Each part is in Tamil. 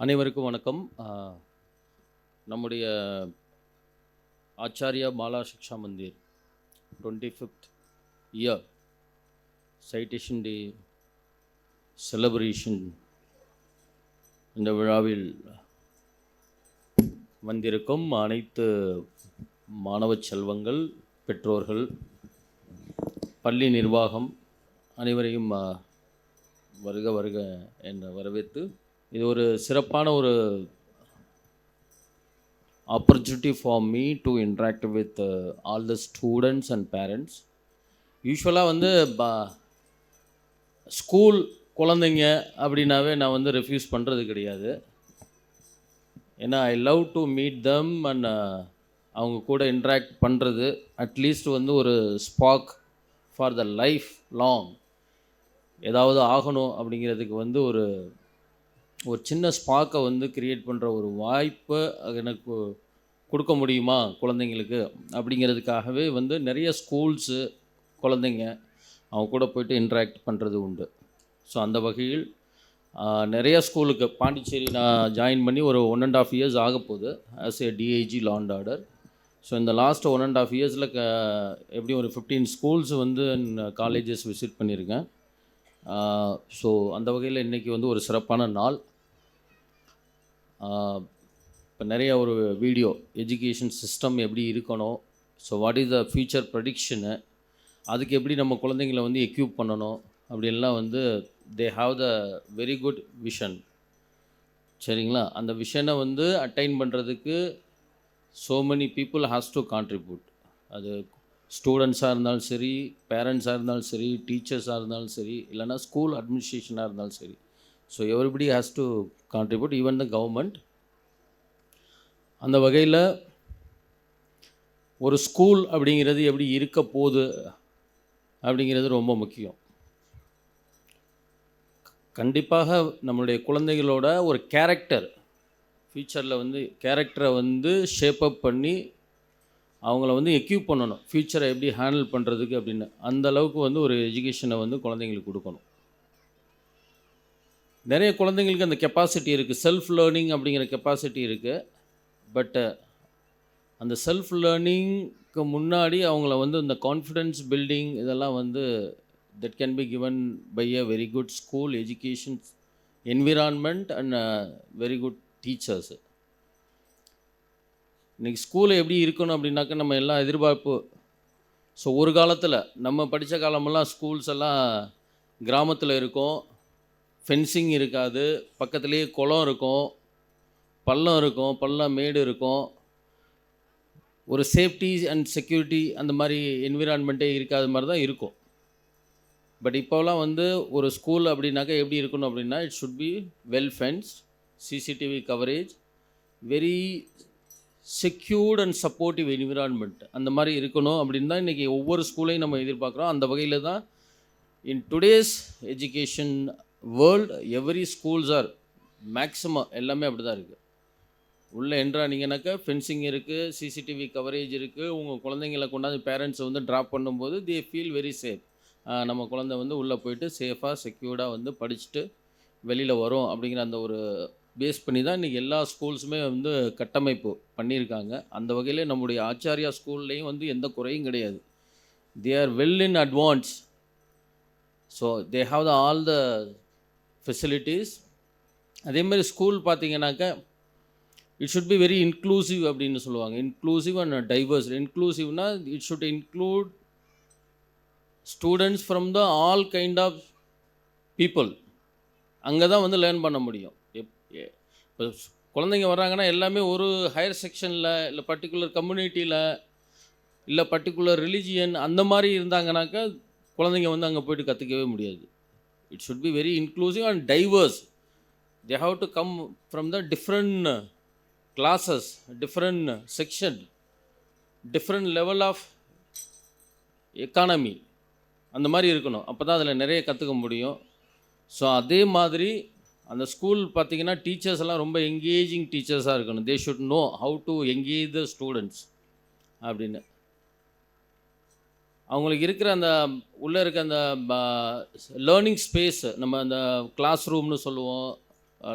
அனைவருக்கும் வணக்கம். நம்முடைய Acharya Bala Shiksha Mandir 25th year citation day celebration இந்த விழாவில் வந்திருக்கும் அனைத்து மாணவ செல்வங்கள், பெற்றோர்கள், பள்ளி நிர்வாகம் அனைவரையும் வருக வருக என்ற வரவேற்று, இது ஒரு சிறப்பான ஒரு opportunity for me to interact with all the students and parents. யூஸ்வலாக வந்து ஸ்கூல் குழந்தைங்க அப்படின்னாவே நான் வந்து ரெஃப்யூஸ் பண்ணுறது கிடையாது. ஏன்னா I love to meet them and அவங்க கூட இன்ட்ராக்ட் பண்ணுறது அட்லீஸ்ட் வந்து ஒரு spark for the life long ஏதாவது ஆகணும் அப்படிங்கிறதுக்கு வந்து ஒரு சின்ன ஸ்பார்க்கை வந்து க்ரியேட் பண்ணுற ஒரு வாய்ப்பை எனக்கு கொடுக்க முடியுமா குழந்தைங்களுக்கு அப்படிங்கிறதுக்காகவே வந்து நிறைய ஸ்கூல்ஸு குழந்தைங்க அவங்க கூட போய்ட்டு இன்ட்ராக்ட் பண்ணுறது உண்டு. ஸோ அந்த வகையில் நிறைய ஸ்கூலுக்கு பாண்டிச்சேரி நான் ஜாயின் பண்ணி ஒரு 1.5 years ஆக போகுது as a DIG law and order. So இந்த லாஸ்ட் 1.5 yearsல எப்படியும் ஒரு 15 ஸ்கூல்ஸ் வந்து காலேஜஸ் விசிட் பண்ணியிருக்கேன். ஸோ அந்த வகையில் இன்றைக்கி வந்து ஒரு சிறப்பான நாள். இப்போ நிறைய ஒரு வீடியோ எஜுகேஷன் சிஸ்டம் எப்படி இருக்கணும், so what is the future ப்ரெடிக்ஷனு, அதுக்கு எப்படி நம்ம குழந்தைங்களை வந்து எக்யூப் பண்ணணும் அப்படின்லாம் வந்து they have the very good vision. சரிங்களா? அந்த விஷனை வந்து அட்டைன் பண்ணுறதுக்கு so many people has to contribute. அது ஸ்டூடெண்ட்ஸாக இருந்தாலும் சரி, பேரண்ட்ஸாக இருந்தாலும் சரி, டீச்சர்ஸாக இருந்தாலும் சரி, இல்லைனா ஸ்கூல் அட்மினிஸ்ட்ரேஷனாக இருந்தாலும் சரி. So everybody has to contribute, even the government. அந்த வகையில் ஒரு ஸ்கூல் அப்படிங்கிறது எப்படி இருக்க போகுது அப்படிங்கிறது ரொம்ப முக்கியம். கண்டிப்பாக நம்மளுடைய குழந்தைகளோட ஒரு கேரக்டர் ஃப்யூச்சரில் வந்து கேரக்டரை வந்து ஷேப் அப் பண்ணி அவங்கள வந்து எக்யூப் பண்ணணும், ஃப்யூச்சரை எப்படி ஹேண்டில் பண்ணுறதுக்கு அப்படின்னு. அந்த அளவுக்கு வந்து ஒரு எஜுகேஷனை வந்து குழந்தைங்களுக்கு கொடுக்கணும். நிறைய குழந்தைங்களுக்கு அந்த கெப்பாசிட்டி இருக்குது, செல்ஃப் லேர்னிங் அப்படிங்கிற கெப்பாசிட்டி இருக்குது. பட்டு அந்த செல்ஃப் லேர்னிங்க்கு முன்னாடி அவங்கள வந்து இந்த கான்ஃபிடென்ஸ் பில்டிங் இதெல்லாம் வந்து that can be given by a very good school education environment and very good teachers. இன்றைக்கி ஸ்கூலில் எப்படி இருக்கணும் அப்படின்னாக்கா நம்ம எல்லாம் எதிர்பார்ப்பு. ஸோ ஒரு காலத்தில் நம்ம படித்த காலமெல்லாம் ஸ்கூல்ஸ் எல்லாம் கிராமத்தில் இருக்கும், ஃபென்சிங் இருக்காது, பக்கத்துலேயே குளம் இருக்கும், பள்ளம் இருக்கும், பள்ளம் மேடு இருக்கும், ஒரு சேஃப்டி அண்ட் செக்யூரிட்டி அந்த மாதிரி என்விரான்மெண்ட்டே இருக்காத மாதிரி தான் இருக்கும். பட் இப்போலாம் வந்து ஒரு ஸ்கூல் அப்படின்னாக்கா எப்படி இருக்கணும் அப்படின்னா, it should B well ஃபென்ஸ்ட், CCTV coverage, very secured and supportive environment அந்த மாதிரி இருக்கணும் அப்படின்னு தான் இன்றைக்கி ஒவ்வொரு ஸ்கூலையும் நம்ம எதிர்பார்க்குறோம். அந்த வகையில் தான் in today's education world every schools are maximum எல்லாமே அப்படி தான் இருக்குது. உள்ளே என்றானீங்கன்னாக்கா ஃபென்சிங் இருக்குது, சிசிடிவி கவரேஜ் இருக்குது. உங்கள் குழந்தைங்களை கொண்டாந்து பேரண்ட்ஸை வந்து ட்ராப் பண்ணும்போது தே ஃபீல் வெரி சேஃப். நம்ம குழந்தை வந்து உள்ளே போயிட்டு சேஃபாக செக்யூர்டாக வந்து படிச்சுட்டு வெளியில் வரும் அப்படிங்கிற அந்த ஒரு பேஸ் பண்ணி தான் இன்றைக்கி எல்லா ஸ்கூல்ஸுமே வந்து கட்டமைப்பு பண்ணியிருக்காங்க. அந்த வகையில் நம்முடைய ஆச்சாரியா ஸ்கூல்லையும் வந்து எந்த குறையும் கிடையாது. They are well in advance. So they have the all the facilities. அதேமாதிரி ஸ்கூல் பார்த்தீங்கன்னாக்கா it should be very inclusive அப்படின்னு சொல்லுவாங்க. Inclusive and diverse. இன்க்ளூசிவ்னா it should include students from the all kind of people. அங்கே தான் வந்து லேர்ன் பண்ண முடியும். இப்போ குழந்தைங்க வர்றாங்கன்னா எல்லாமே ஒரு ஹையர் செக்ஷனில் இல்லை பர்டிகுலர் கம்யூனிட்டியில் இல்லை பர்டிகுலர் ரிலிஜியன் அந்த மாதிரி இருந்தாங்கனாக்கா குழந்தைங்க வந்து அங்கே போய்ட்டு கற்றுக்கவே முடியாது. It should be very inclusive and divorce. They have to come from the different classes, different section, different level of economy அந்த மாதிரி இருக்கணும். அப்போ தான் அதில் நிறைய கற்றுக்க முடியும். ஸோ அதே மாதிரி அந்த ஸ்கூல் பார்த்திங்கன்னா டீச்சர்ஸ் எல்லாம் ரொம்ப எங்கேஜிங் டீச்சர்ஸாக இருக்கணும். They should know how to engage the students அப்படின்னு. அவங்களுக்கு இருக்கிற அந்த உள்ளே இருக்க அந்த லேர்னிங் ஸ்பேஸ், நம்ம அந்த கிளாஸ் ரூம்னு சொல்லுவோம்,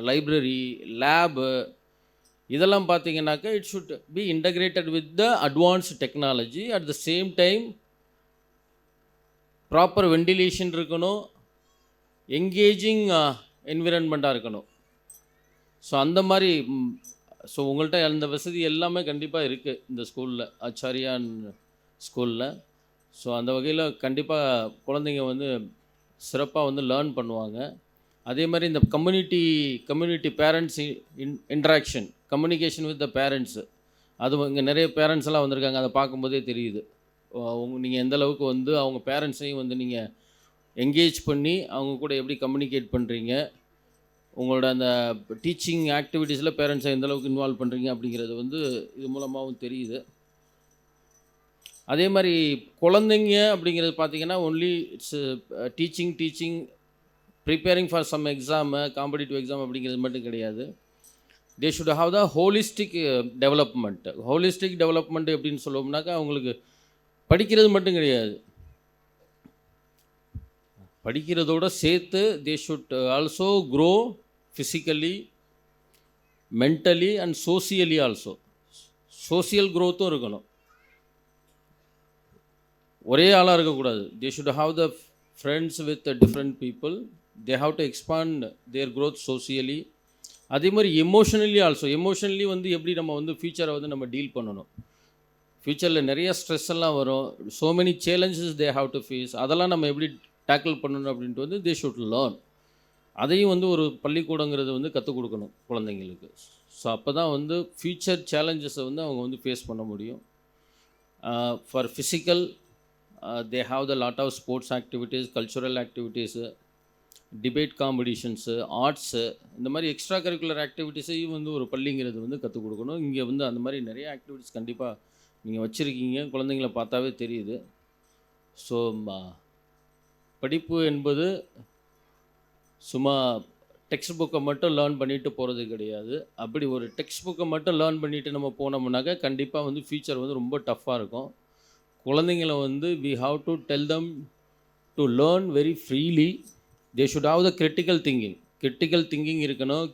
லைப்ரரி, லேபு இதெல்லாம் பார்த்தீங்கன்னாக்கா it should B integrated with the advanced technology. At the same time proper ventilation இருக்கணும், என்கேஜிங் என்விரான்மெண்ட்டாக இருக்கணும். ஸோ அந்த மாதிரி ஸோ உங்கள்கிட்ட அந்த வசதி எல்லாமே கண்டிப்பாக இருக்குது இந்த ஸ்கூலில், ஆச்சாரியான் ஸ்கூலில். ஸோ அந்த வகையில் கண்டிப்பாக குழந்தைங்க வந்து சிறப்பாக வந்து லேர்ன் பண்ணுவாங்க. அதே மாதிரி இந்த community parents interaction, communication with the parents, அது இங்கே நிறைய பேரண்ட்ஸ் எல்லாம் வந்திருக்காங்க. அதை பார்க்கும்போதே தெரியுது நீங்கள் எந்த அளவுக்கு வந்து அவங்க பேரண்ட்ஸையும் வந்து நீங்கள் என்கேஜ் பண்ணி அவங்க கூட எப்படி கம்யூனிகேட் பண்ணுறீங்க, உங்களோட அந்த டீச்சிங் ஆக்டிவிட்டீஸில் பேரண்ட்ஸை எந்த அளவுக்கு இன்வால்வ் பண்ணுறீங்க அப்படிங்கிறது வந்து இது மூலமாகவும் தெரியுது. அதே மாதிரி குழந்தைங்க அப்படிங்கிறது பார்த்தீங்கன்னா only it's teaching preparing for some exam, competitive exam அப்படிங்கிறது மட்டும் கிடையாது. They should have the holistic development. Holistic development எப்படின்னு சொல்லுவோம்னாக்கா அவங்களுக்கு படிக்கிறது மட்டும் கிடையாது, படிக்கிறதோடு சேர்த்து they should also grow physically, mentally and socially also. Social க்ரோத்தும் இருக்கணும், ஒரே ஆளாக இருக்கக்கூடாது. They should have the friends with different people. They have to expand their growth socially. அதே மாதிரி எமோஷனலி ஆல்சோ. எமோஷனலி வந்து எப்படி நம்ம வந்து ஃப்யூச்சரை வந்து நம்ம டீல் பண்ணணும். ஃப்யூச்சரில் நிறைய ஸ்ட்ரெஸ் எல்லாம் வரும், so many challenges they have to face. அதெல்லாம் நம்ம எப்படி டேக்கிள் பண்ணணும் அப்படின்ட்டு வந்து தே ஷுட் லேர்ன். அதையும் வந்து ஒரு பள்ளிக்கூடங்கிறது வந்து கற்றுக் கொடுக்கணும் குழந்தைங்களுக்கு. ஸோ அப்போ தான் வந்து ஃப்யூச்சர் சேலஞ்சஸை வந்து அவங்க வந்து ஃபேஸ் பண்ண முடியும். For physical they have the lot of sports activities, cultural activities, debate competitions, arts, இந்த மாதிரி எக்ஸ்ட்ரா கரிக்குலர் ஆக்டிவிட்டீஸையும் வந்து ஒரு பள்ளிங்கிறது வந்து கற்றுக் கொடுக்கணும். இங்கே வந்து அந்த மாதிரி நிறைய ஆக்டிவிட்டீஸ் கண்டிப்பாக நீங்கள் வச்சுருக்கீங்க, குழந்தைங்கள பார்த்தாவே தெரியுது. ஸோ படிப்பு என்பது சும்மா டெக்ஸ்ட் புக்கை மட்டும் லேர்ன் பண்ணிட்டு போகிறது கிடையாது. அப்படி ஒரு டெக்ஸ்ட் புக்கை மட்டும் லேர்ன் பண்ணிவிட்டு நம்ம போனோம்னாக்கா கண்டிப்பாக வந்து ஃப்யூச்சர் வந்து ரொம்ப டஃப்பாக இருக்கும். குழந்தைங்கள வந்து we have to tell them to learn very freely. They should have the critical thinking இருக்கணும்,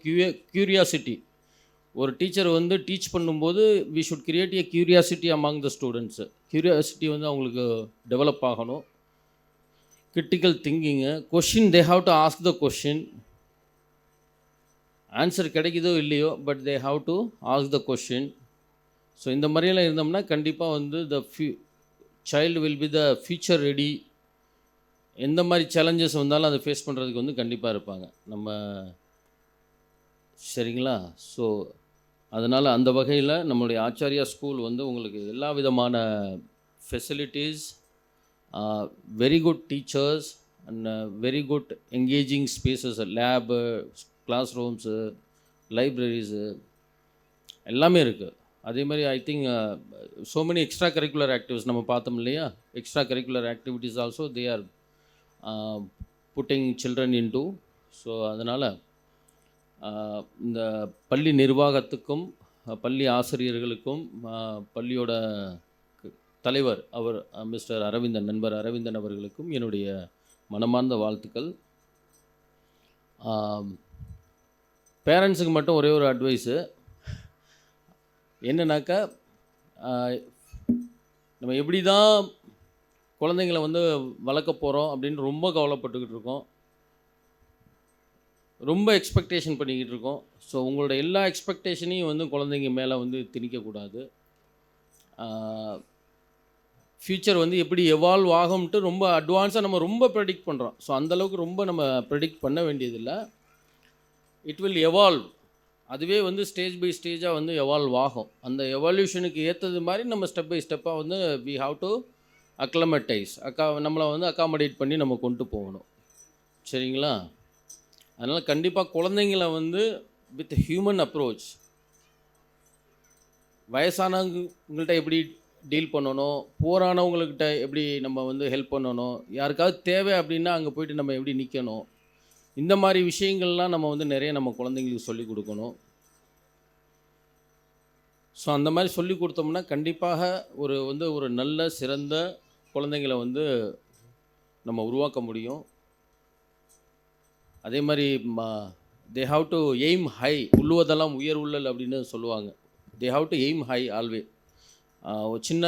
க்யூரியாசிட்டி. ஒரு டீச்சர் வந்து டீச் பண்ணும்போது we should create a curiosity among the students. Curiosity வந்து அவங்களுக்கு டெவலப் ஆகணும். Critical thinking, question, they have to ask the question. Answer கிடைக்குதோ இல்லையோ, but they have to ask the question. So இந்த மாதிரியெல்லாம் இருந்தோம்னா கண்டிப்பாக வந்து the child will be the future ready. எந்த மாதிரி சேலஞ்சஸ் வந்தாலும் அதை ஃபேஸ் பண்ணுறதுக்கு வந்து கண்டிப்பாக இருப்பாங்க நம்ம. சரிங்களா? ஸோ அதனால் அந்த வகையில் நம்மளுடைய ஆச்சாரியா ஸ்கூல் வந்து உங்களுக்கு எல்லா விதமான facilities, very good teachers and very good engaging spaces, lab, class rooms, libraries எல்லாமே இருக்குது. அதே மாதிரி I think so many extra curricular activities நம்ம பார்த்தோம் இல்லையா? Extra curricular activities also they are putting children into. So அதனால் இந்த பள்ளி நிர்வாகத்துக்கும் பள்ளி ஆசிரியர்களுக்கும் பள்ளியோட தலைவர் அவர் மிஸ்டர் அரவிந்தன், நண்பர் அரவிந்தன் அவர்களுக்கும் என்னுடைய மனமார்ந்த வாழ்த்துக்கள். பேரண்ட்ஸுக்கு மட்டும் ஒரே ஒரு அட்வைஸு என்னன்னாக்கா, நம்ம எப்படி தான் குழந்தைங்களை வந்து வளர்க்க போகிறோம் அப்படின்னு ரொம்ப கவலைப்பட்டுக்கிட்டு இருக்கோம், ரொம்ப எக்ஸ்பெக்டேஷன் பண்ணிக்கிட்டு இருக்கோம். ஸோ உங்களோட எல்லா எக்ஸ்பெக்டேஷனையும் வந்து குழந்தைங்க மேலே வந்து திணிக்கக்கூடாது. ஃப்யூச்சர் வந்து எப்படி எவால்வ் ஆகும்ட்டு ரொம்ப அட்வான்ஸாக நம்ம ரொம்ப ப்ரெடிக்ட் பண்ணுறோம். ஸோ அந்தளவுக்கு ரொம்ப நம்ம ப்ரெடிக்ட் பண்ண வேண்டியதில்லை. It will evolve. அதுவே வந்து ஸ்டேஜ் பை ஸ்டேஜாக வந்து எவால்வ் ஆகும். அந்த எவால்யூஷனுக்கு ஏற்றது மாதிரி நம்ம ஸ்டெப் பை ஸ்டெப்பாக வந்து வி ஹாவ் டு அக்ளமடைஸ், நம்மளை வந்து அக்காமடேட் பண்ணி நம்ம கொண்டு போகணும். சரிங்களா? அதனால் கண்டிப்பாக குழந்தைங்கள வந்து வித் ஹியூமன் அப்ரோச், வயசானவங்கள்ட்ட எப்படி டீல் பண்ணணும், போரானவங்கள்கிட்ட எப்படி நம்ம வந்து ஹெல்ப் பண்ணணும், யாருக்காவது தேவை அப்படின்னா அங்கே போய்ட்டு நம்ம எப்படி நிற்கணும், இந்த மாதிரி விஷயங்கள்லாம் நம்ம வந்து நிறைய நம்ம குழந்தைங்களுக்கு சொல்லிக் கொடுக்கணும். ஸோ அந்த மாதிரி சொல்லி கொடுத்தோம்னா கண்டிப்பாக ஒரு நல்ல சிறந்த குழந்தைங்களை வந்து நம்ம உருவாக்க முடியும். அதே மாதிரி they have to aim high, உள்ளுவதெல்லாம் உயர் உள்ளல் அப்படின்னு சொல்லுவாங்க. They have to aim high always. ஒரு சின்ன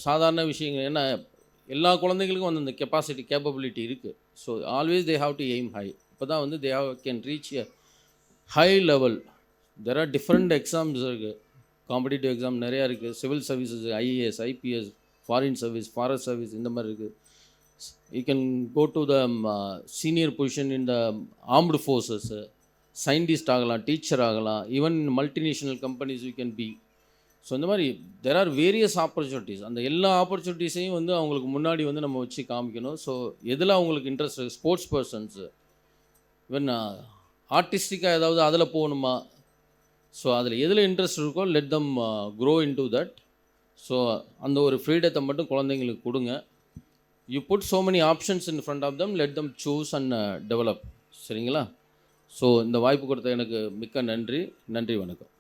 சாதாரண விஷயங்கள், ஏன்னா எல்லா குழந்தைங்களுக்கும் வந்து அந்த கெப்பாசிட்டி கேப்பபிலிட்டி இருக்குது. So always they have to aim high. இப்போ தான் வந்து they have can reach a high level. There are different exams இருக்குது, காம்படிட்டிவ் எக்ஸாம் நிறையா இருக்குது. Civil services, IAS, IPS, foreign service, forest service, இந்த மாதிரி இருக்குது. You can go to the senior position in the armed forces, scientist ஆகலாம், டீச்சர் ஆகலாம், even multinational companies you can be. So இந்த மாதிரி தெர் ஆர் வேரியஸ் ஆப்பர்ச்சுனிட்டிஸ். அந்த எல்லா ஆப்பர்ச்சுனிட்டிஸையும் வந்து அவங்களுக்கு முன்னாடி வந்து நம்ம வச்சு காமிக்கணும். ஸோ எதில் அவங்களுக்கு இன்ட்ரெஸ்ட் இருக்குது, ஸ்போர்ட்ஸ் பர்சன்ஸு, ஈவன் ஆர்டிஸ்டிக்காக ஏதாவது அதில் போகணுமா, ஸோ அதில் எதில் இன்ட்ரெஸ்ட் இருக்கோ let them grow into that. So அந்த ஒரு ஃப்ரீடத்தை மட்டும் குழந்தைங்களுக்கு கொடுங்க. You put so many options in front of them, let them choose and develop. சரிங்களா? ஸோ இந்த வாய்ப்பு கொடுத்த எனக்கு மிக்க நன்றி. நன்றி, வணக்கம்.